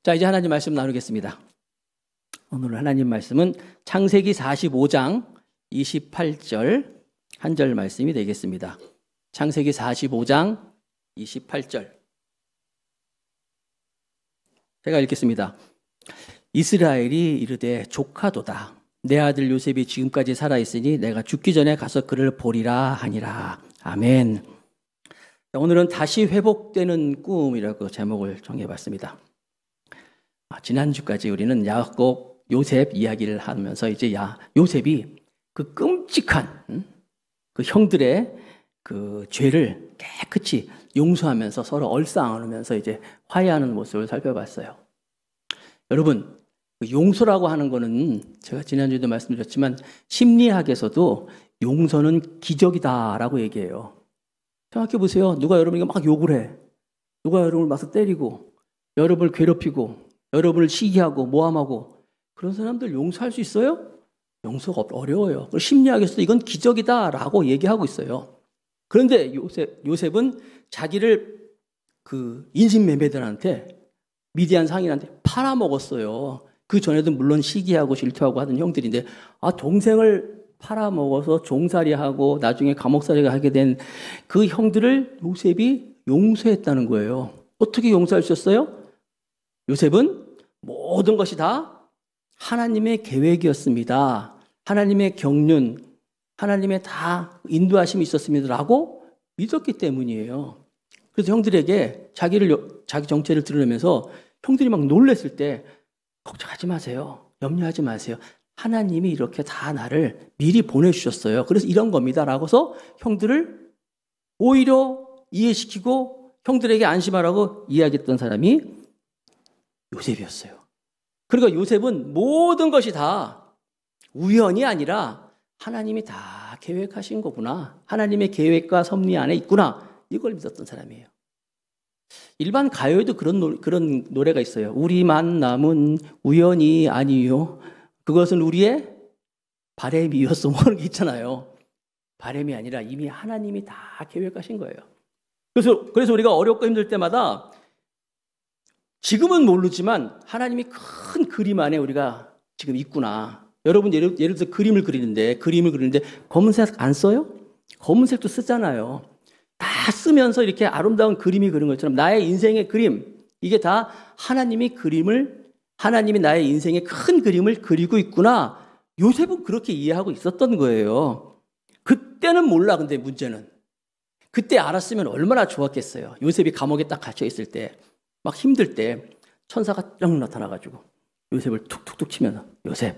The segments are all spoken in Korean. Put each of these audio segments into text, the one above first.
자, 이제 하나님 말씀 나누겠습니다. 오늘 하나님 말씀은 창세기 45장 28절 한 절 말씀이 되겠습니다. 창세기 45장 28절. 제가 읽겠습니다. 이스라엘이 이르되 조카도다. 내 아들 요셉이 지금까지 살아있으니 내가 죽기 전에 가서 그를 보리라 하니라. 아멘. 오늘은 다시 회복되는 꿈이라고 제목을 정해봤습니다. 지난주까지 우리는 야곱, 요셉 이야기를 하면서 이제 요셉이 그 끔찍한 그 형들의 그 죄를 깨끗이 용서하면서 서로 얼싸안으면서 이제 화해하는 모습을 살펴봤어요. 여러분, 용서라고 하는 거는 제가 지난주에도 말씀드렸지만 심리학에서도 용서는 기적이다라고 얘기해요. 생각해 보세요. 누가 여러분에게 막 욕을 해. 누가 여러분을 막 때리고 여러분을 괴롭히고 여러분을 시기하고 모함하고 그런 사람들 용서할 수 있어요? 용서가 어려워요. 심리학에서도 이건 기적이다라고 얘기하고 있어요. 그런데 요셉은 자기를 그 인신매매들한테 미디안 상인한테 팔아먹었어요. 그 전에도 물론 시기하고 질투하고 하던 형들인데 동생을 팔아먹어서 종살이하고 나중에 감옥살이가 하게 된 그 형들을 요셉이 용서했다는 거예요. 어떻게 용서할 수 있었어요? 요셉은 모든 것이 다 하나님의 계획이었습니다. 하나님의 경륜, 하나님의 다 인도하심이 있었습니다라고 믿었기 때문이에요. 그래서 형들에게 자기 정체를 드러내면서 형들이 막 놀랬을 때 걱정하지 마세요. 염려하지 마세요. 하나님이 이렇게 다 나를 미리 보내주셨어요. 그래서 이런 겁니다라고서 형들을 오히려 이해시키고 형들에게 안심하라고 이야기했던 사람이 요셉이었어요. 그러니까 요셉은 모든 것이 다 우연이 아니라 하나님이 다 계획하신 거구나. 하나님의 계획과 섭리 안에 있구나. 이걸 믿었던 사람이에요. 일반 가요에도 그런 노래가 있어요. 우리 만남은 우연이 아니요. 그것은 우리의 바램이었어. 뭐 그런 게 있잖아요. 바램이 아니라 이미 하나님이 다 계획하신 거예요. 그래서 우리가 어렵고 힘들 때마다 지금은 모르지만 하나님이 큰 그림 안에 우리가 지금 있구나. 여러분 예를 들어서 그림을 그리는데 검은색 안 써요? 검은색도 쓰잖아요. 다 쓰면서 이렇게 아름다운 그림이 그린 것처럼 나의 인생의 그림, 이게 다 하나님이 나의 인생의 큰 그림을 그리고 있구나. 요셉은 그렇게 이해하고 있었던 거예요. 그때는 몰라. 근데 문제는 그때 알았으면 얼마나 좋았겠어요. 요셉이 감옥에 딱 갇혀 있을 때 막 힘들 때 천사가 쫙 나타나가지고 요셉을 툭툭툭 치면서 요셉,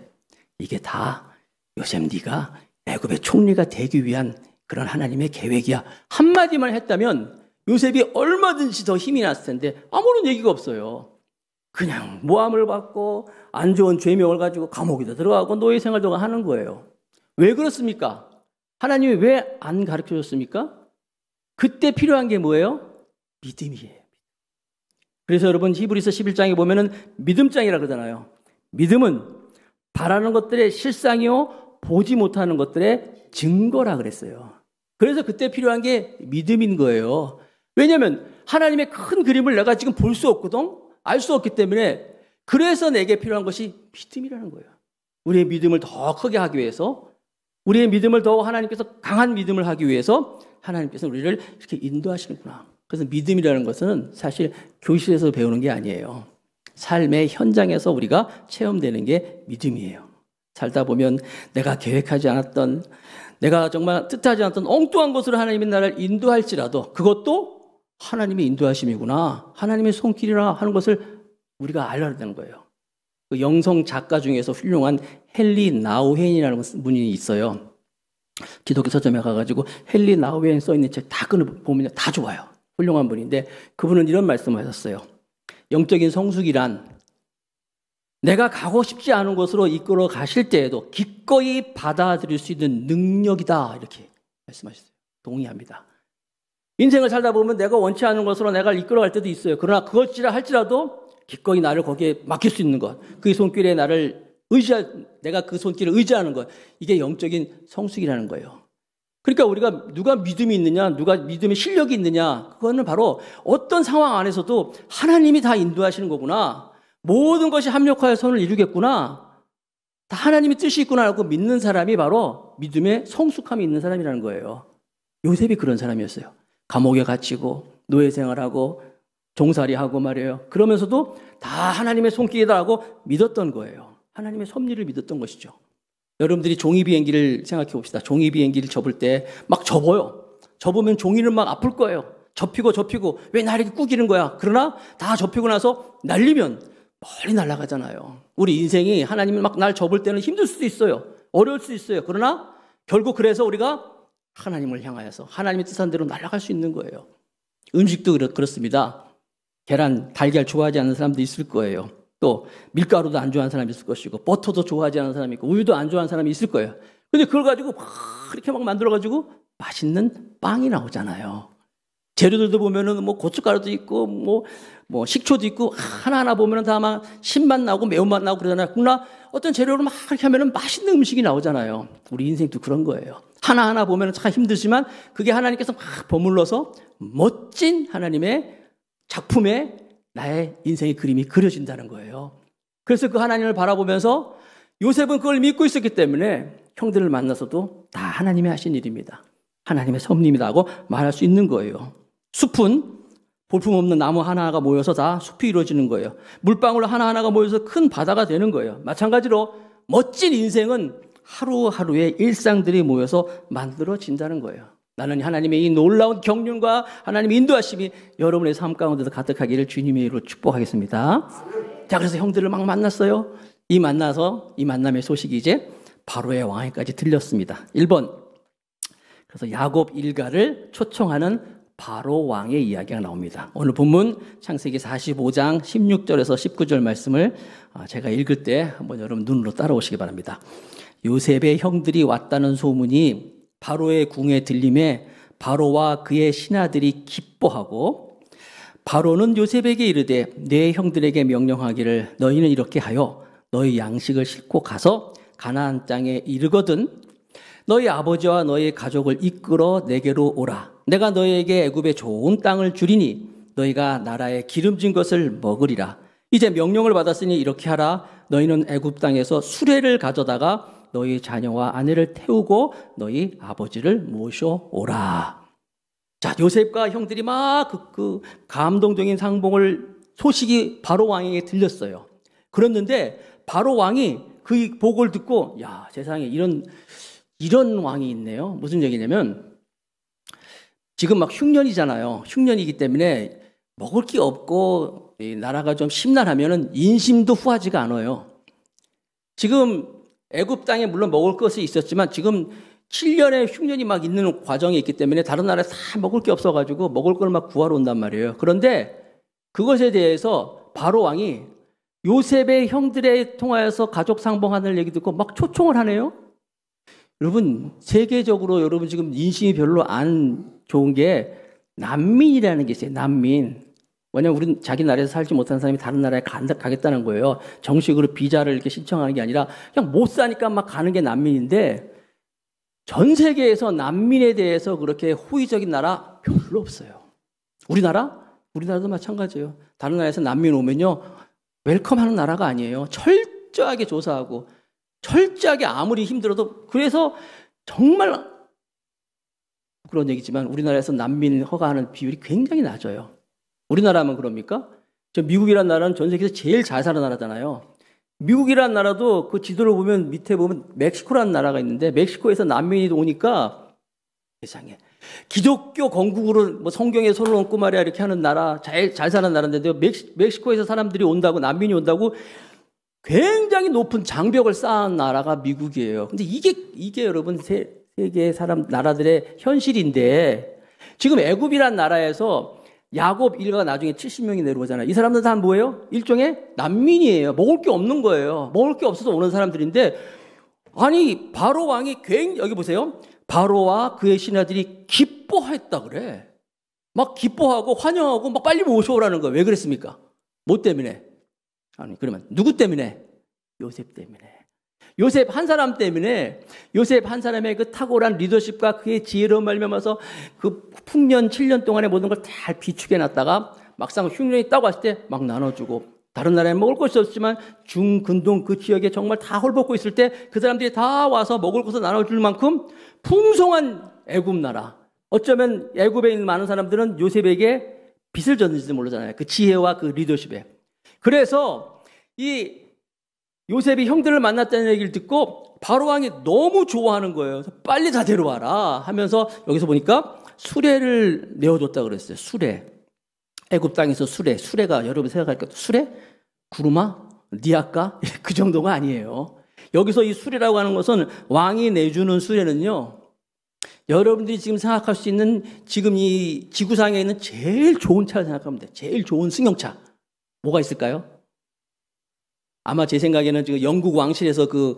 이게 다 요셉 네가 애굽의 총리가 되기 위한 그런 하나님의 계획이야. 한마디만 했다면 요셉이 얼마든지 더 힘이 났을 텐데 아무런 얘기가 없어요. 그냥 모함을 받고 안 좋은 죄명을 가지고 감옥에도 들어가고 노예 생활도 하는 거예요. 왜 그렇습니까? 하나님이 왜 안 가르쳐줬습니까? 그때 필요한 게 뭐예요? 믿음이에요. 그래서 여러분 히브리서 11장에 보면은 믿음장이라 그러잖아요. 믿음은 바라는 것들의 실상이요 보지 못하는 것들의 증거라 그랬어요. 그래서 그때 필요한 게 믿음인 거예요. 왜냐하면 하나님의 큰 그림을 내가 지금 볼 수 없거든, 알 수 없기 때문에 그래서 내게 필요한 것이 믿음이라는 거예요. 우리의 믿음을 더 크게 하기 위해서, 우리의 믿음을 더 하나님께서 강한 믿음을 하기 위해서 하나님께서 우리를 이렇게 인도하시는구나. 그래서 믿음이라는 것은 사실 교실에서 배우는 게 아니에요. 삶의 현장에서 우리가 체험되는 게 믿음이에요. 살다 보면 내가 계획하지 않았던, 내가 정말 뜻하지 않았던 엉뚱한 것으로 하나님이 나를 인도할지라도 그것도 하나님의 인도하심이구나, 하나님의 손길이라 하는 것을 우리가 알아야 되는 거예요. 그 영성 작가 중에서 훌륭한 헨리 나우헨이라는 분이 있어요. 기독교 서점에 가가지고 헨리 나우헨 써있는 책 다 보면 다 좋아요. 훌륭한 분인데 그분은 이런 말씀을 하셨어요. 영적인 성숙이란 내가 가고 싶지 않은 곳으로 이끌어 가실 때에도 기꺼이 받아들일 수 있는 능력이다. 이렇게 말씀하셨어요. 동의합니다. 인생을 살다 보면 내가 원치 않은 것으로 내가 이끌어 갈 때도 있어요. 그러나 그것이라 할지라도 기꺼이 나를 거기에 맡길 수 있는 것, 그 손길에 내가 그 손길을 의지하는 것, 이게 영적인 성숙이라는 거예요. 그러니까 우리가 누가 믿음이 있느냐, 누가 믿음의 실력이 있느냐, 그거는 바로 어떤 상황 안에서도 하나님이 다 인도하시는 거구나. 모든 것이 합력하여 선을 이루겠구나. 다 하나님의 뜻이 있구나 하고 믿는 사람이 바로 믿음의 성숙함이 있는 사람이라는 거예요. 요셉이 그런 사람이었어요. 감옥에 갇히고 노예 생활하고 종살이하고 말이에요. 그러면서도 다 하나님의 손길이다라고 믿었던 거예요. 하나님의 섭리를 믿었던 것이죠. 여러분들이 종이 비행기를 생각해 봅시다. 종이 비행기를 접을 때 막 접어요. 접으면 종이는 막 아플 거예요. 접히고 왜 날 이렇게 꾸기는 거야. 그러나 다 접히고 나서 날리면 멀리 날아가잖아요. 우리 인생이 하나님이 막 날 접을 때는 힘들 수도 있어요. 어려울 수도 있어요. 그러나 결국 그래서 우리가 하나님을 향하여서 하나님의 뜻한 대로 날아갈 수 있는 거예요. 음식도 그렇습니다. 계란, 달걀 좋아하지 않는 사람도 있을 거예요. 또 밀가루도 안 좋아하는 사람이 있을 것이고 버터도 좋아하지 않는 사람이 있고 우유도 안 좋아하는 사람이 있을 거예요. 근데 그걸 가지고 막 이렇게 막 만들어가지고 맛있는 빵이 나오잖아요. 재료들도 보면은 뭐 고춧가루도 있고 뭐 식초도 있고 하나하나 보면은 다 막 신맛 나고 매운맛 나고 그러잖아요. 그러나 어떤 재료를 막 이렇게 하면은 맛있는 음식이 나오잖아요. 우리 인생도 그런 거예요. 하나하나 보면은 참 힘들지만 그게 하나님께서 막 버물러서 멋진 하나님의 작품에 나의 인생의 그림이 그려진다는 거예요. 그래서 그 하나님을 바라보면서 요셉은 그걸 믿고 있었기 때문에 형들을 만나서도 다 하나님이 하신 일입니다. 하나님의 섭리입니다 하고 말할 수 있는 거예요. 숲은 볼품없는 나무 하나하나가 모여서 다 숲이 이루어지는 거예요. 물방울 하나하나가 모여서 큰 바다가 되는 거예요. 마찬가지로 멋진 인생은 하루하루의 일상들이 모여서 만들어진다는 거예요. 나는 하나님의 이 놀라운 경륜과 하나님의 인도하심이 여러분의 삶 가운데서 가득하기를 주님의 이름으로 축복하겠습니다. 자, 그래서 형들을 막 만났어요. 이 만남의 소식이 이제 바로의 왕에까지 들렸습니다. 1번. 그래서 야곱 일가를 초청하는 바로 왕의 이야기가 나옵니다. 오늘 본문 창세기 45장 16절에서 19절 말씀을 제가 읽을 때 한번 여러분 눈으로 따라오시기 바랍니다. 요셉의 형들이 왔다는 소문이 바로의 궁에 들림에 바로와 그의 신하들이 기뻐하고 바로는 요셉에게 이르되 내 형들에게 명령하기를 너희는 이렇게 하여 너희 양식을 싣고 가서 가나안 땅에 이르거든 너희 아버지와 너희 가족을 이끌어 내게로 오라. 내가 너희에게 애굽의 좋은 땅을 주리니 너희가 나라에 기름진 것을 먹으리라. 이제 명령을 받았으니 이렇게 하라. 너희는 애굽 땅에서 수레를 가져다가 너희 자녀와 아내를 태우고 너희 아버지를 모셔오라. 자, 요셉과 형들이 막 그 감동적인 소식이 바로 왕에게 들렸어요. 그랬는데 바로 왕이 그 보고를 듣고 야, 세상에 이런 왕이 있네요. 무슨 얘기냐면 지금 막 흉년이잖아요. 흉년이기 때문에 먹을 게 없고 이 나라가 좀 심란하면은 인심도 후하지가 않아요. 지금 애굽 땅에 물론 먹을 것이 있었지만 지금 7년의 흉년이 막 있는 과정이 있기 때문에 다른 나라에 다 먹을 게 없어가지고 먹을 걸 막 구하러 온단 말이에요. 그런데 그것에 대해서 바로 왕이 요셉의 형들에 통하여서 가족 상봉하는 얘기 듣고 막 초청을 하네요. 여러분 세계적으로 여러분 지금 인심이 별로 안 좋은 게 난민이라는 게 있어요. 난민. 왜냐면 우리는 자기 나라에서 살지 못하는 사람이 다른 나라에 가겠다는 거예요. 정식으로 비자를 이렇게 신청하는 게 아니라 그냥 못 사니까 막 가는 게 난민인데 전 세계에서 난민에 대해서 그렇게 호의적인 나라 별로 없어요. 우리나라도 마찬가지예요. 다른 나라에서 난민 오면요. 웰컴하는 나라가 아니에요. 철저하게 조사하고 철저하게 아무리 힘들어도 그래서 정말 그런 얘기지만 우리나라에서 난민 허가하는 비율이 굉장히 낮아요. 우리나라만 그럽니까? 저 미국이라는 나라는 전 세계에서 제일 잘 사는 나라잖아요. 미국이라는 나라도 그 지도를 보면 밑에 보면 멕시코라는 나라가 있는데 멕시코에서 난민이 오니까 세상에 기독교 건국으로 뭐 성경에 손을 얹고 말이야 이렇게 하는 나라 잘 사는 나라인데 멕시코에서 사람들이 온다고 난민이 온다고 굉장히 높은 장벽을 쌓은 나라가 미국이에요. 근데 이게 여러분 세계 나라들의 현실인데 지금 애굽이란 나라에서 야곱 일가가 나중에 70명이 내려오잖아요. 이 사람들 다 뭐예요? 일종의 난민이에요. 먹을 게 없는 거예요. 먹을 게 없어서 오는 사람들인데 아니 바로 왕이 여기 보세요. 바로와 그의 신하들이 기뻐했다 그래. 막 기뻐하고 환영하고 막 빨리 모셔오라는 거예요. 왜 그랬습니까? 뭐 때문에? 아니 그러면 누구 때문에? 요셉 때문에. 요셉 한 사람 때문에 요셉 한 사람의 그 탁월한 리더십과 그의 지혜로 말미암아서 그 풍년 7년 동안의 모든 걸 잘 비축해 놨다가 막상 흉년이 딱 왔을 때 막 나눠주고 다른 나라에 먹을 것이 없지만 중근동 그 지역에 정말 다 헐벗고 있을 때 그 사람들이 다 와서 먹을 것을 나눠줄 만큼 풍성한 애굽 나라. 어쩌면 애굽에 있는 많은 사람들은 요셉에게 빚을 졌는지도 모르잖아요. 그 지혜와 그 리더십에. 그래서 이 요셉이 형들을 만났다는 얘기를 듣고 바로 왕이 너무 좋아하는 거예요. 빨리 다 데려와라 하면서 여기서 보니까 수레를 내어줬다고 그랬어요. 수레. 애굽 땅에서 수레가 여러분 생각할 것 수레? 구르마? 니아까? 그 정도가 아니에요. 여기서 이 수레라고 하는 것은 왕이 내주는 수레는요. 여러분들이 지금 생각할 수 있는 지금 이 지구상에 있는 제일 좋은 차를 생각하면 돼요. 제일 좋은 승용차. 뭐가 있을까요? 아마 제 생각에는 지금 영국 왕실에서 그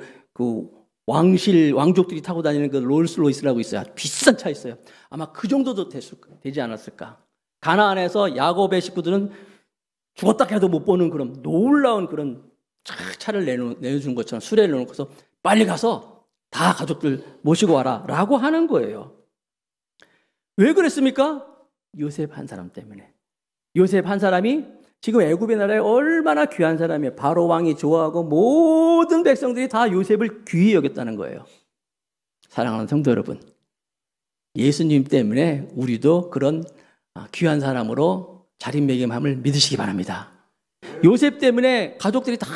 왕족들이 타고 다니는 그 롤스로이스라고 있어요. 비싼 차 있어요. 아마 그 정도도 되지 않았을까. 가나안에서 야곱의 식구들은 죽었다 해도 못 보는 그런 놀라운 그런 차를 내주는 것처럼 수레를 내놓고서 빨리 가서 다 가족들 모시고 와라 라고 하는 거예요. 왜 그랬습니까? 요셉 한 사람 때문에. 요셉 한 사람이 지금 애굽의 나라에 얼마나 귀한 사람이에요. 바로 왕이 좋아하고 모든 백성들이 다 요셉을 귀히 여겼다는 거예요. 사랑하는 성도 여러분, 예수님 때문에 우리도 그런 귀한 사람으로 자린매김함을 믿으시기 바랍니다. 요셉 때문에 가족들이 다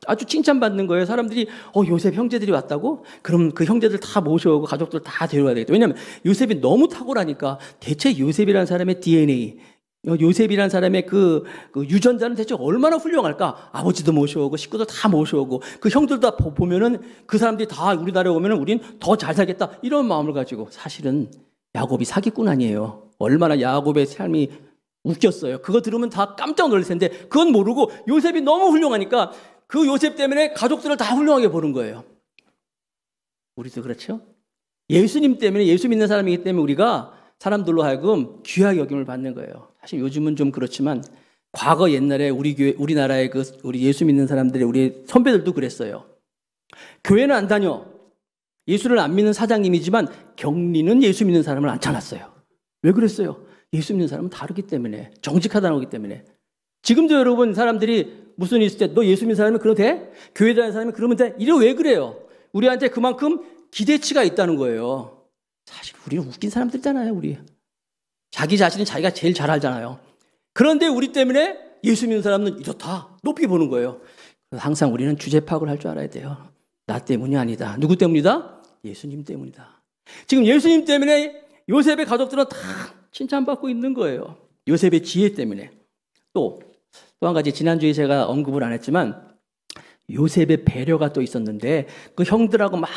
아주 칭찬받는 거예요. 사람들이 요셉 형제들이 왔다고? 그럼 그 형제들 다 모셔오고 가족들 다 데려와야 되겠다. 왜냐하면 요셉이 너무 탁월하니까 대체 요셉이라는 사람의 DNA, 요셉이라는 사람의 그 유전자는 대체 얼마나 훌륭할까? 아버지도 모셔오고 식구들 다 모셔오고 그 형들 다 보면은 그 사람들이 다 우리나라에 오면은 우린 더 잘 살겠다 이런 마음을 가지고 사실은 야곱이 사기꾼 아니에요. 얼마나 야곱의 삶이 웃겼어요. 그거 들으면 다 깜짝 놀랄 텐데 그건 모르고 요셉이 너무 훌륭하니까 그 요셉 때문에 가족들을 다 훌륭하게 보는 거예요. 우리도 그렇죠? 예수님 때문에 예수 믿는 사람이기 때문에 우리가 사람들로 하여금 귀하게 여김을 받는 거예요. 사실 요즘은 좀 그렇지만 과거 옛날에 우리나라의 우리 예수 믿는 사람들의 우리 선배들도 그랬어요. 교회는 안 다녀. 예수를 안 믿는 사장님이지만 격리는 예수 믿는 사람을 앉혀놨어요. 왜 그랬어요? 예수 믿는 사람은 다르기 때문에, 정직하다는 거기 때문에. 지금도 여러분 사람들이 무슨 일 있을 때 너 예수 믿는 사람이 그러면 돼? 교회 다니는 사람이 그러면 돼? 이래 왜 그래요? 우리한테 그만큼 기대치가 있다는 거예요. 사실 우리는 웃긴 사람들이잖아요. 우리 자기 자신이 자기가 제일 잘 알잖아요. 그런데 우리 때문에 예수 믿는 사람은 이렇다 높이 보는 거예요. 항상 우리는 주제 파악을 할 줄 알아야 돼요. 나 때문이 아니다. 누구 때문이다? 예수님 때문이다. 지금 예수님 때문에 요셉의 가족들은 다 칭찬받고 있는 거예요. 요셉의 지혜 때문에. 또 한 가지 지난주에 제가 언급을 안 했지만 요셉의 배려가 또 있었는데 그 형들하고 막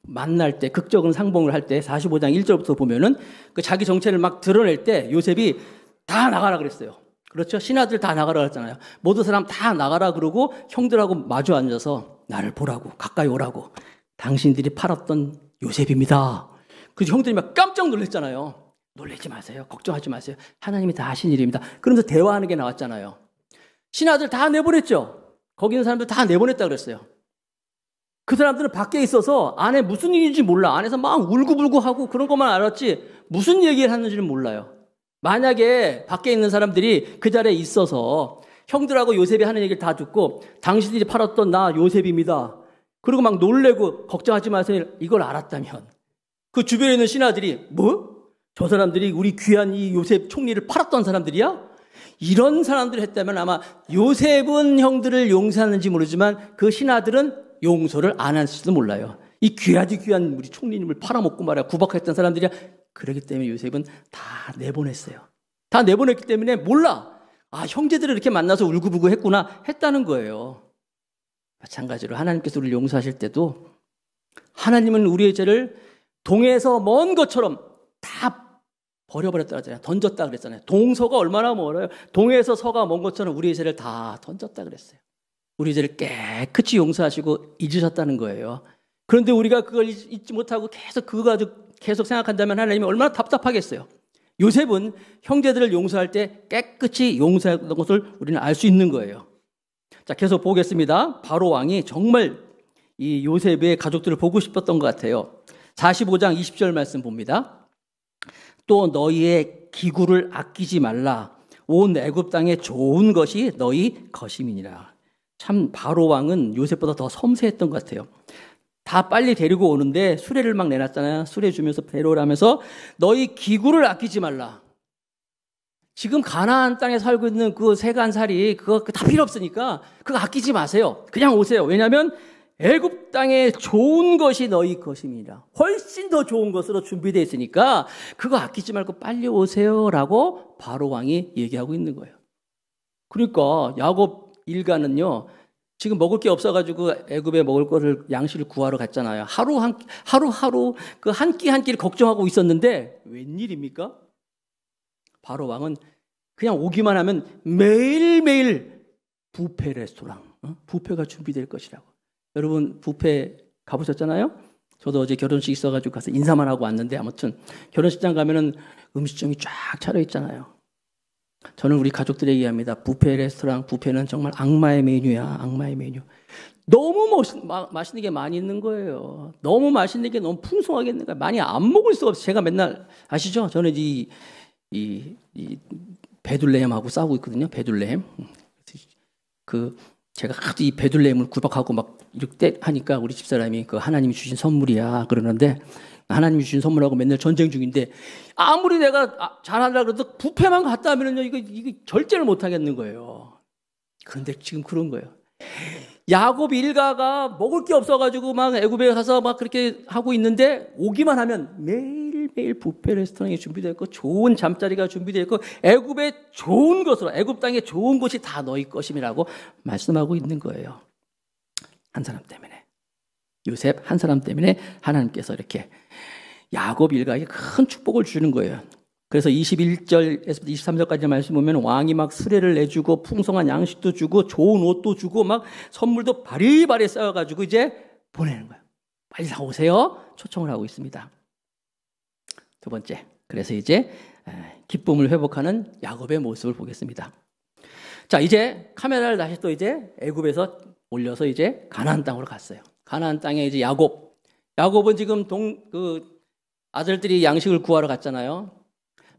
만날 때 극적인 상봉을 할 때 45장 1절부터 보면은 그 자기 정체를 막 드러낼 때 요셉이 다 나가라 그랬어요. 그렇죠? 신하들 다 나가라 그랬잖아요. 모든 사람 다 나가라 그러고 형들하고 마주 앉아서 나를 보라고 가까이 오라고 당신들이 팔았던 요셉입니다. 그래서 형들이 막 깜짝 놀랐잖아요. 놀라지 마세요. 걱정하지 마세요. 하나님이 다 하신 일입니다. 그러면서 대화하는 게 나왔잖아요. 신하들 다 내보냈죠. 거기 있는 사람들 다 내보냈다 그랬어요. 그 사람들은 밖에 있어서 안에 무슨 일인지 몰라. 안에서 막 울고불고 하고 그런 것만 알았지 무슨 얘기를 하는지는 몰라요. 만약에 밖에 있는 사람들이 그 자리에 있어서 형들하고 요셉이 하는 얘기를 다 듣고 당신들이 팔았던 나 요셉입니다. 그리고 막 놀래고 걱정하지 마세요. 이걸 알았다면 그 주변에 있는 신하들이 뭐? 저 사람들이 우리 귀한 이 요셉 총리를 팔았던 사람들이야? 이런 사람들을 했다면 아마 요셉은 형들을 용서하는지 모르지만 그 신하들은 용서를 안 할지도 몰라요. 이 귀하디 귀한 우리 총리님을 팔아먹고 말이야 구박했던 사람들이야. 그렇기 때문에 요셉은 다 내보냈어요. 다 내보냈기 때문에 몰라. 아, 형제들을 이렇게 만나서 울고불고 했구나 했다는 거예요. 마찬가지로 하나님께서 우리를 용서하실 때도 하나님은 우리의 죄를 동에서 먼 것처럼 다 버려버렸다 그랬잖아요. 던졌다 그랬잖아요. 동서가 얼마나 멀어요. 동에서 서가 먼 것처럼 우리의 죄를 다 던졌다 그랬어요. 우리의 죄를 깨끗이 용서하시고 잊으셨다는 거예요. 그런데 우리가 그걸 잊지 못하고 계속 그거 가지고 계속 생각한다면 하나님이 얼마나 답답하겠어요. 요셉은 형제들을 용서할 때 깨끗이 용서했던 것을 우리는 알 수 있는 거예요. 자, 계속 보겠습니다. 바로 왕이 정말 이 요셉의 가족들을 보고 싶었던 것 같아요. 45장 20절 말씀 봅니다. 또 너희의 기구를 아끼지 말라. 온 애굽 땅에 좋은 것이 너희 것임이니라. 참 바로 왕은 요셉보다 더 섬세했던 것 같아요. 다 빨리 데리고 오는데 수레를 막 내놨잖아요. 수레 주면서 데려오라면서 너희 기구를 아끼지 말라. 지금 가나안 땅에 살고 있는 그 세간살이 그거 다 필요 없으니까 그거 아끼지 마세요. 그냥 오세요. 왜냐하면 애굽 땅에 좋은 것이 너희 것입니다. 훨씬 더 좋은 것으로 준비되어 있으니까 그거 아끼지 말고 빨리 오세요라고 바로 왕이 얘기하고 있는 거예요. 그러니까 야곱 일가는요, 지금 먹을 게 없어가지고 애굽에 먹을 거를 양식을 구하러 갔잖아요. 하루 그 한 끼 한 끼를 걱정하고 있었는데 웬일입니까? 바로 왕은 그냥 오기만 하면 매일매일 뷔페 레스토랑, 뷔페가 준비될 것이라고. 여러분 뷔페 가보셨잖아요? 저도 어제 결혼식 있어가지고 가서 인사만 하고 왔는데 아무튼 결혼식장 가면은 음식점이 쫙 차려 있잖아요. 저는 우리 가족들에게 얘기합니다. 뷔페 레스토랑, 뷔페는 정말 악마의 메뉴야. 악마의 메뉴. 너무 맛있는 게 많이 있는 거예요. 너무 맛있는 게 너무 풍성하게 있는 거예요. 많이 안 먹을 수가 없어요. 제가 맨날 아시죠? 저는 이 베들레헴하고 싸우고 있거든요. 베들레헴. 제가 하도 이 베들레헴을 구박하고 막 이렇게 하니까 우리 집사람이 그 하나님이 주신 선물이야 그러는데, 하나님이 주신 선물하고 맨날 전쟁 중인데 아무리 내가 잘하려고 그래도 뷔페만 갔다 하면은요 이거 절제를 못 하겠는 거예요. 그런데 지금 그런 거예요. 야곱 일가가 먹을 게 없어가지고 막 애굽에 가서 막 그렇게 하고 있는데 오기만 하면 매일매일 뷔페 레스토랑이 준비되어 있고 좋은 잠자리가 준비되어 있고 애굽의 좋은 것으로, 애굽 땅에 좋은 곳이 다 너희 것임이라고 말씀하고 있는 거예요. 한 사람 때문에, 요셉 한 사람 때문에 하나님께서 이렇게 야곱 일가에게 큰 축복을 주는 거예요. 그래서 21절에서 23절까지 말씀 보면 왕이 막 수레를 내주고 풍성한 양식도 주고 좋은 옷도 주고 막 선물도 바리바리 쌓여가지고 이제 보내는 거예요. 빨리 다 오세요. 초청을 하고 있습니다. 두 번째, 그래서 이제 기쁨을 회복하는 야곱의 모습을 보겠습니다. 자, 이제 카메라를 다시 또 이제 애굽에서 올려서 이제 가나안 땅으로 갔어요. 가나안 땅에 이제 야곱은 지금 아들들이 양식을 구하러 갔잖아요.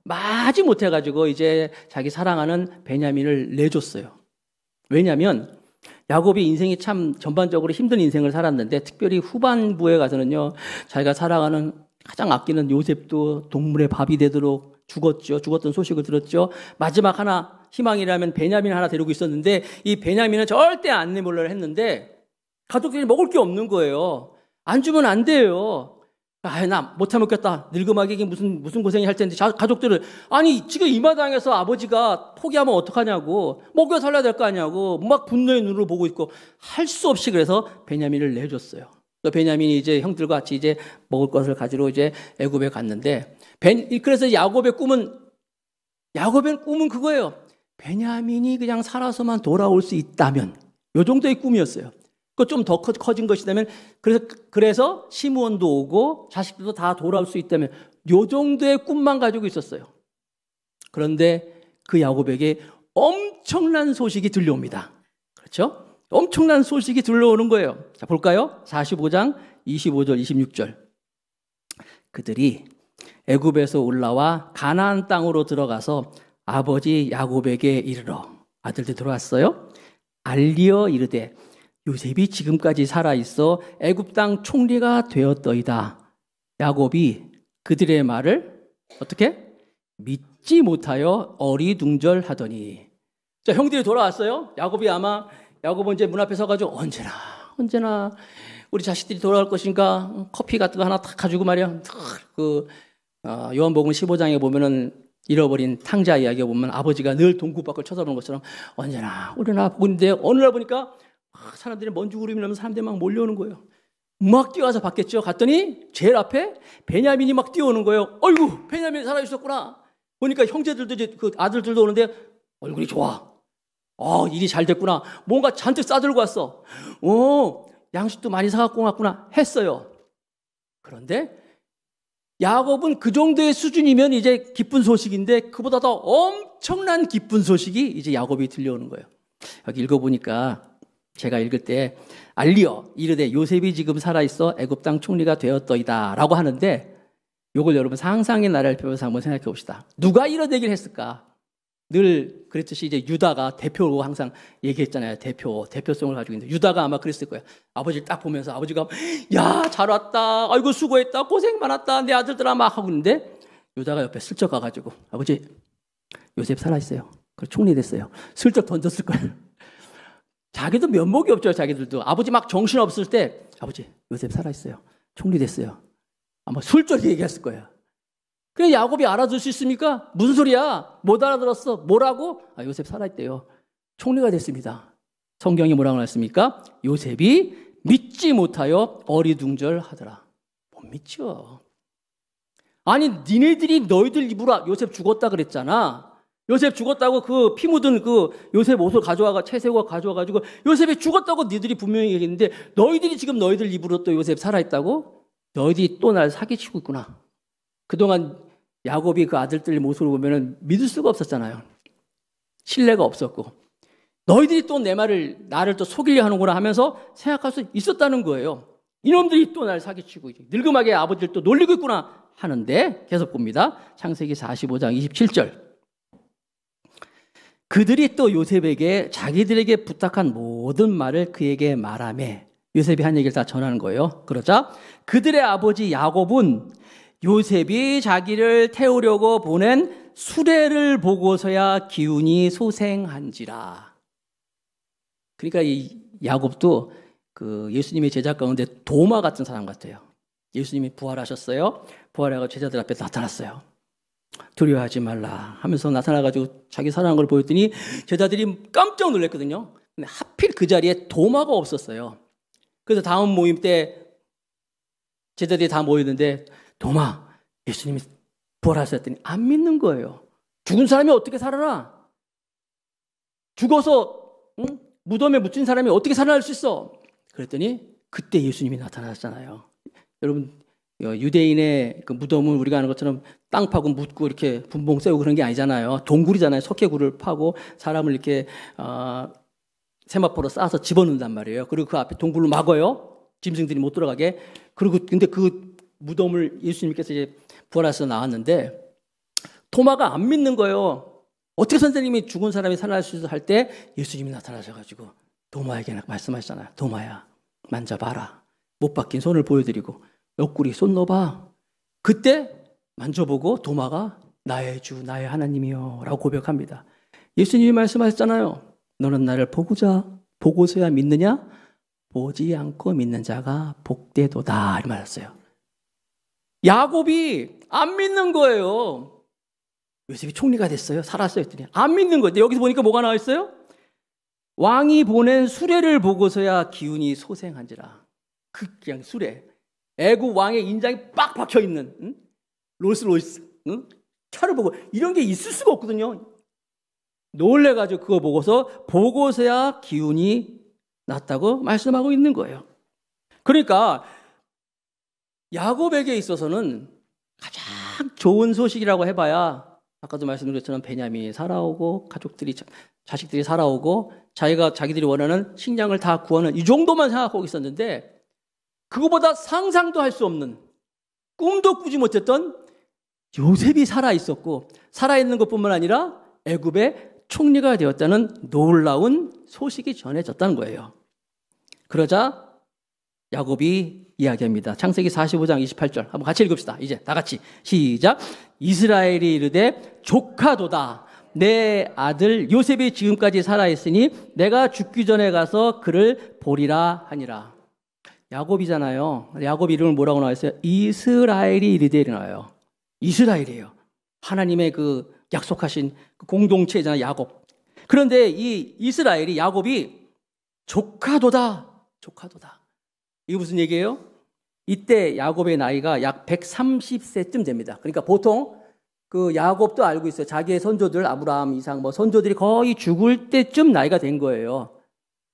마지 못해가지고 이제 자기 사랑하는 베냐민을 내줬어요. 왜냐하면 야곱이 인생이 참 전반적으로 힘든 인생을 살았는데 특별히 후반부에 가서는요, 자기가 사랑하는 가장 아끼는 요셉도 동물의 밥이 되도록 죽었던 소식을 들었죠. 마지막 하나 희망이라면 베냐민 하나 데리고 있었는데 이 베냐민은 절대 안 내몰려를 했는데 가족들이 먹을 게 없는 거예요. 안 주면 안 돼요. 나 못 해먹겠다. 늙음하게 무슨 고생이 할 텐데 가족들은 아니 지금 이 마당에서 아버지가 포기하면 어떡하냐고, 먹여 살려야 될 거 아니냐고 막 분노의 눈으로 보고 있고 할 수 없이 그래서 베냐민을 내줬어요. 또 베냐민이 이제 형들과 같이 이제 먹을 것을 가지러 이제 애굽에 갔는데 그래서 야곱의 꿈은 그거예요. 베냐민이 그냥 살아서만 돌아올 수 있다면, 요 정도의 꿈이었어요. 좀 더 커진 것이라면, 그래서 시므온도 오고 자식들도 다 돌아올 수 있다면, 요 정도의 꿈만 가지고 있었어요. 그런데 그 야곱에게 엄청난 소식이 들려옵니다. 그렇죠? 엄청난 소식이 들려오는 거예요. 자, 볼까요? 45장 25절 26절. 그들이 애굽에서 올라와 가나안 땅으로 들어가서 아버지 야곱에게 이르러, 아들들 들어왔어요. 알리어 이르되 요셉이 지금까지 살아있어 애굽 땅 총리가 되었더이다. 야곱이 그들의 말을 어떻게? 믿지 못하여 어리둥절하더니. 자, 형들이 돌아왔어요. 야곱은 이제 문 앞에 서가지고 언제나 우리 자식들이 돌아올 것인가, 커피 같은 거 하나 탁 가지고 말이야. 요한복음 15장에 보면은 잃어버린 탕자 이야기에 보면 아버지가 늘 동굴 밖을 쳐다보는 것처럼 언제나 우리나 보고 있는데 어느 날 보니까 사람들이 먼지구름이 나면서 사람들이 막 몰려오는 거예요. 막 뛰어가서 봤겠죠. 갔더니 제일 앞에 베냐민이 막 뛰어오는 거예요. 어이구, 베냐민이 살아있었구나. 보니까 형제들도 이제 그 아들들도 오는데 얼굴이 좋아. 일이 잘 됐구나. 뭔가 잔뜩 싸들고 왔어. 양식도 많이 사갖고 왔구나 했어요. 그런데 야곱은 그 정도의 수준이면 이제 기쁜 소식인데 그보다 더 엄청난 기쁜 소식이 이제 야곱이 들려오는 거예요. 여기 읽어보니까 제가 읽을 때 알리어 이르되 요셉이 지금 살아있어 애굽 땅 총리가 되었더이다 라고 하는데, 요걸 여러분 상상의 나라를 배워서 한번 생각해 봅시다. 누가 이런 얘기를 했을까? 늘 그랬듯이 이제 유다가 대표로 항상 얘기했잖아요. 대표성을 가지고 있는데 유다가 아마 그랬을 거예요. 아버지를 딱 보면서 아버지가 야, 잘 왔다. 아이고 수고했다. 고생 많았다. 내 아들들아 막 하고 있는데 유다가 옆에 슬쩍 가가지고 아버지 요셉 살아있어요. 그리고 총리됐어요. 슬쩍 던졌을 거예요. 자기도 면목이 없죠. 자기들도 아버지 막 정신없을 때 아버지 요셉 살아있어요. 총리됐어요. 아마 슬쩍 얘기했을 거예요. 그래 야곱이 알아들 수 있습니까? 무슨 소리야? 못 알아들었어. 뭐라고? 아, 요셉 살아있대요. 총리가 됐습니다. 성경이 뭐라고 했습니까? 요셉이 믿지 못하여 어리둥절하더라. 못 믿죠. 아니 니네들이 너희들 입으로 요셉 죽었다 그랬잖아. 요셉 죽었다고 그 피 묻은 그 요셉 옷을 채색옷 가져와가지고 요셉이 죽었다고 니들이 분명히 얘기했는데 너희들이 지금 너희들 입으로 또 요셉 살아있다고? 너희들이 또 날 사기치고 있구나. 그동안 야곱이 그 아들들 모습을 보면 믿을 수가 없었잖아요. 신뢰가 없었고 너희들이 또 나를 또 속이려 하는구나 하면서 생각할 수 있었다는 거예요. 이놈들이 또 날 사기치고 늙음하게 아버지를 또 놀리고 있구나 하는데 계속 봅니다. 창세기 45장 27절. 그들이 또 요셉에게 자기들에게 부탁한 모든 말을 그에게 말하며 요셉이 한 얘기를 다 전하는 거예요. 그러자 그들의 아버지 야곱은 요셉이 자기를 태우려고 보낸 수레를 보고서야 기운이 소생한지라. 그러니까 이 야곱도 그 예수님의 제자 가운데 도마 같은 사람 같아요. 예수님이 부활하셨어요. 부활하고 제자들 앞에 나타났어요. 두려워하지 말라 하면서 나타나가지고 자기 사랑하는 걸 보였더니 제자들이 깜짝 놀랐거든요. 근데 하필 그 자리에 도마가 없었어요. 그래서 다음 모임 때 제자들이 다 모였는데 도마, 예수님이 부활하셨더니 안 믿는 거예요. 죽은 사람이 어떻게 살아나? 죽어서 무덤에 묻힌 사람이 어떻게 살아날 수 있어? 그랬더니 그때 예수님이 나타나셨잖아요. 여러분 유대인의 그 무덤을 우리가 아는 것처럼 땅 파고 묻고 이렇게 분봉 세우고 그런 게 아니잖아요. 동굴이잖아요. 석회굴을 파고 사람을 이렇게 세마포로 싸서 집어넣는단 말이에요. 그리고 그 앞에 동굴로 막아요. 짐승들이 못 들어가게. 그리고 근데 그 무덤을 예수님께서 이제 부활해서 나왔는데 토마가 안 믿는 거예요. 어떻게 선생님이 죽은 사람이 살아날 수 있어 할 때 예수님이 나타나셔가지고 도마에게 말씀하시잖아요. 도마야 만져봐라. 못 박힌 손을 보여드리고 옆구리 손 넣어봐. 그때 만져보고 도마가 나의 주 나의 하나님이요 라고 고백합니다. 예수님이 말씀하셨잖아요. 너는 나를 보고서야 믿느냐? 보지 않고 믿는 자가 복되도다 이렇게 말했어요. 야곱이 안 믿는 거예요. 요셉이 총리가 됐어요. 살았어요 했더니 안 믿는 거예요. 여기서 보니까 뭐가 나와 있어요? 왕이 보낸 수레를 보고서야 기운이 소생한지라. 그냥 수레. 애국 왕의 인장이 빡 박혀있는 롤스로이스 차를 보고 이런 게 있을 수가 없거든요. 놀래가지고 그거 보고서야 기운이 났다고 말씀하고 있는 거예요. 그러니까 야곱에게 있어서는 가장 좋은 소식이라고 해봐야 아까도 말씀드린 것처럼 베냐민이 살아오고 자식들이 살아오고 자기들이 원하는 식량을 다 구하는 이 정도만 생각하고 있었는데 그거보다 상상도 할 수 없는 꿈도 꾸지 못했던 요셉이 살아있었고 살아있는 것뿐만 아니라 애굽의 총리가 되었다는 놀라운 소식이 전해졌다는 거예요. 그러자 야곱이 이야기합니다. 창세기 45장 28절 한번 같이 읽읍시다. 이제 다 같이 시작. 이스라엘이 이르되 조카도다. 내 아들 요셉이 지금까지 살아있으니 내가 죽기 전에 가서 그를 보리라 하니라. 야곱이잖아요. 야곱 이름을 뭐라고 나와있어요? 이스라엘이 이르되 나와요. 이스라엘이에요. 하나님의 그 약속하신 그 공동체잖아요. 야곱. 그런데 이 이스라엘이 야곱이 조카도다. 이게 무슨 얘기예요? 이때 야곱의 나이가 약 130세쯤 됩니다. 그러니까 보통 그 야곱도 알고 있어요. 자기의 선조들 아브라함, 이삭 선조들이 거의 죽을 때쯤 나이가 된 거예요.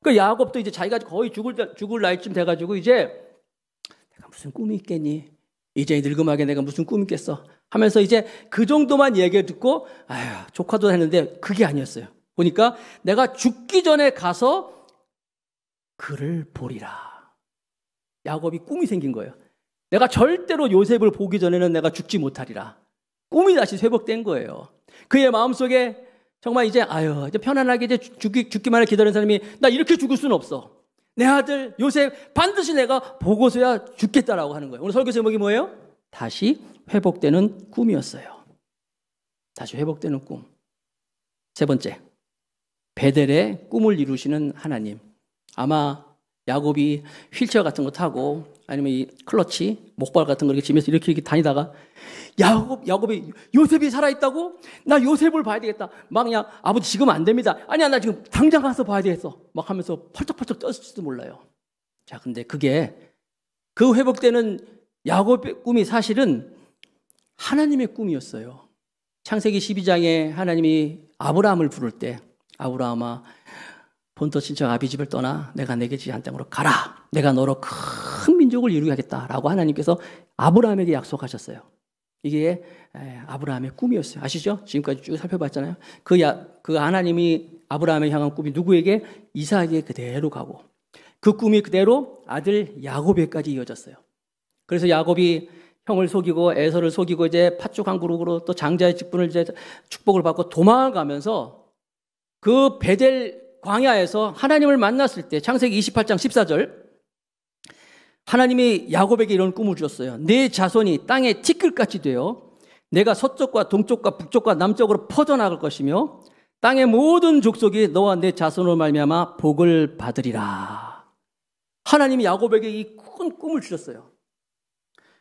그러니까 야곱도 이제 자기가 거의 죽을 나이쯤 돼가지고 이제 내가 무슨 꿈이 있겠니? 이제 늙음하게 내가 무슨 꿈이 있겠어? 하면서 이제 그 정도만 얘기를 듣고 아휴 조카도 했는데 그게 아니었어요. 보니까 내가 죽기 전에 가서 그를 보리라. 야곱이 꿈이 생긴 거예요. 내가 절대로 요셉을 보기 전에는 내가 죽지 못하리라. 꿈이 다시 회복된 거예요. 그의 마음속에 정말 이제 이제 편안하게 이제 죽기만을 기다리는 사람이 나 이렇게 죽을 수는 없어. 내 아들 요셉 반드시 내가 보고서야 죽겠다라고 하는 거예요. 오늘 설교 제목이 뭐예요? 다시 회복되는 꿈이었어요. 다시 회복되는 꿈. 세 번째, 베델의 꿈을 이루시는 하나님. 아마 야곱이 휠체어 같은 거 타고 아니면 이 클러치, 목발 같은 거 이렇게 지면서 이렇게 다니다가 야곱이 요셉이 살아있다고? 나 요셉을 봐야 되겠다. 막 그냥 아버지 지금 안 됩니다. 아니야 나 지금 당장 가서 봐야 되겠어. 막 하면서 펄쩍펄쩍 떴을지도 몰라요. 자, 근데 그게 그 회복되는 야곱의 꿈이 사실은 하나님의 꿈이었어요. 창세기 12장에 하나님이 아브라함을 부를 때 아브라함아 본토 친척 아비집을 떠나 내가 내게 지시한 땅으로 가라. 내가 너로 큰 민족을 이루게 하겠다라고 하나님께서 아브라함에게 약속하셨어요. 이게 아브라함의 꿈이었어요. 아시죠? 지금까지 쭉 살펴봤잖아요. 그 하나님이 아브라함에 향한 꿈이 누구에게? 이삭에게 그대로 가고 그 꿈이 그대로 아들 야곱에까지 이어졌어요. 그래서 야곱이 형을 속이고 에서를 속이고 이제 팥죽 한 그릇으로 또 장자의 직분을 이제 축복을 받고 도망가면서 그 베델 광야에서 하나님을 만났을 때 창세기 28장 14절 하나님이 야곱에게 이런 꿈을 주셨어요. 내 자손이 땅의 티끌같이 되어 내가 서쪽과 동쪽과 북쪽과 남쪽으로 퍼져나갈 것이며 땅의 모든 족속이 너와 내 자손으로 말미암아 복을 받으리라. 하나님이 야곱에게 이 큰 꿈을 주셨어요.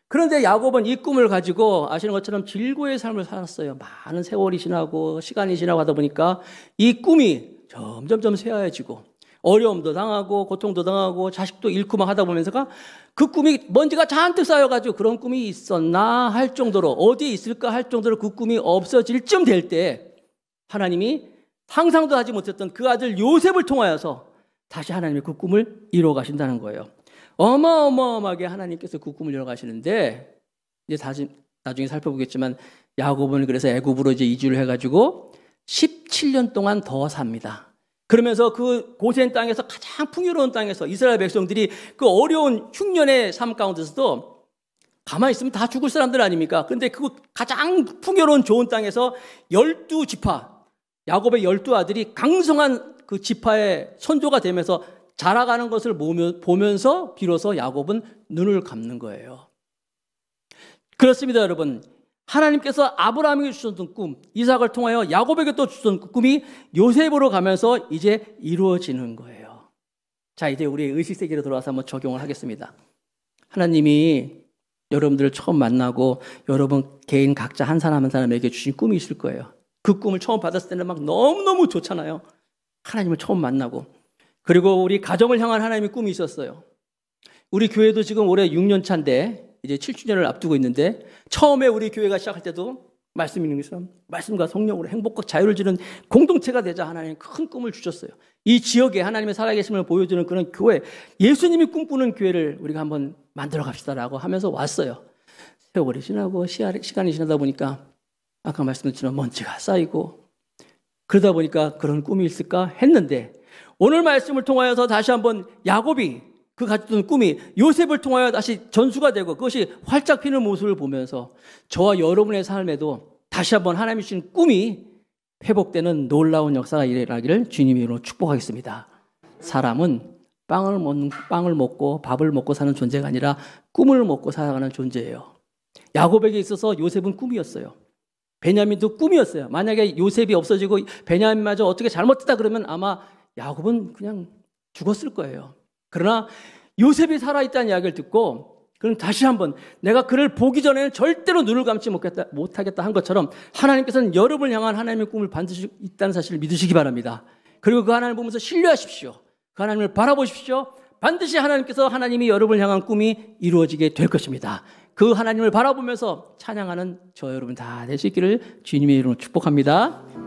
그런데 야곱은 이 꿈을 가지고 아시는 것처럼 질고의 삶을 살았어요. 많은 세월이 지나고 시간이 지나고 하다 보니까 이 꿈이 점점점 쇠하여지고 어려움도 당하고 고통도 당하고 자식도 잃고 막 하다 보면서가 그 꿈이 먼지가 잔뜩 쌓여가지고 그런 꿈이 있었나 할 정도로 어디에 있을까 할 정도로 그 꿈이 없어질 쯤 될 때 하나님이 상상도 하지 못했던 그 아들 요셉을 통하여서 다시 하나님의 그 꿈을 이루어 가신다는 거예요. 어마어마하게 하나님께서 그 꿈을 이루어 가시는데 이제 다시 나중에 살펴보겠지만 야곱은 그래서 애굽으로 이제 이주를 해가지고 17년 동안 더 삽니다. 그러면서 그 고센 땅에서 가장 풍요로운 땅에서 이스라엘 백성들이 그 어려운 흉년의 삶 가운데서도 가만히 있으면 다 죽을 사람들 아닙니까? 근데 그 가장 풍요로운 좋은 땅에서 12지파, 야곱의 12아들이 강성한 그 지파의 선조가 되면서 자라가는 것을 보면서 비로소 야곱은 눈을 감는 거예요. 그렇습니다, 여러분. 하나님께서 아브라함에게 주셨던 꿈, 이삭을 통하여 야곱에게 또 주셨던 그 꿈이 요셉으로 가면서 이제 이루어지는 거예요. 자, 이제 우리의 의식세계로 돌아와서 한번 적용을 하겠습니다. 하나님이 여러분들을 처음 만나고 여러분 개인 각자 한 사람 한 사람에게 주신 꿈이 있을 거예요. 그 꿈을 처음 받았을 때는 막 너무너무 좋잖아요. 하나님을 처음 만나고. 그리고 우리 가정을 향한 하나님의 꿈이 있었어요. 우리 교회도 지금 올해 6년 차인데 이제 7주년을 앞두고 있는데 처음에 우리 교회가 시작할 때도 말씀 있는 것처럼 말씀과 성령으로 행복과 자유를 주는 공동체가 되자 하나님 큰 꿈을 주셨어요. 이 지역에 하나님의 살아계심을 보여주는 그런 교회, 예수님이 꿈꾸는 교회를 우리가 한번 만들어 갑시다라고 하면서 왔어요. 세월이 지나고 시간이 지나다 보니까 아까 말씀드린 먼지가 쌓이고 그러다 보니까 그런 꿈이 있을까 했는데 오늘 말씀을 통하여서 다시 한번 야곱이 그 가졌던 꿈이 요셉을 통하여 다시 전수가 되고 그것이 활짝 피는 모습을 보면서 저와 여러분의 삶에도 다시 한번 하나님이 주신 꿈이 회복되는 놀라운 역사가 일어나기를 주님의 이름으로 축복하겠습니다. 사람은 빵을 먹고 밥을 먹고 사는 존재가 아니라 꿈을 먹고 살아가는 존재예요. 야곱에게 있어서 요셉은 꿈이었어요. 베냐민도 꿈이었어요. 만약에 요셉이 없어지고 베냐민마저 어떻게 잘못했다 그러면 아마 야곱은 그냥 죽었을 거예요. 그러나 요셉이 살아있다는 이야기를 듣고 그럼 다시 한번 내가 그를 보기 전에는 절대로 눈을 감지 못하겠다 한 것처럼 하나님께서는 여러분을 향한 하나님의 꿈을 반드시 있다는 사실을 믿으시기 바랍니다. 그리고 그 하나님을 보면서 신뢰하십시오. 그 하나님을 바라보십시오. 반드시 하나님께서 하나님이 여러분을 향한 꿈이 이루어지게 될 것입니다. 그 하나님을 바라보면서 찬양하는 저 여러분 다 될 수 있기를 주님의 이름으로 축복합니다.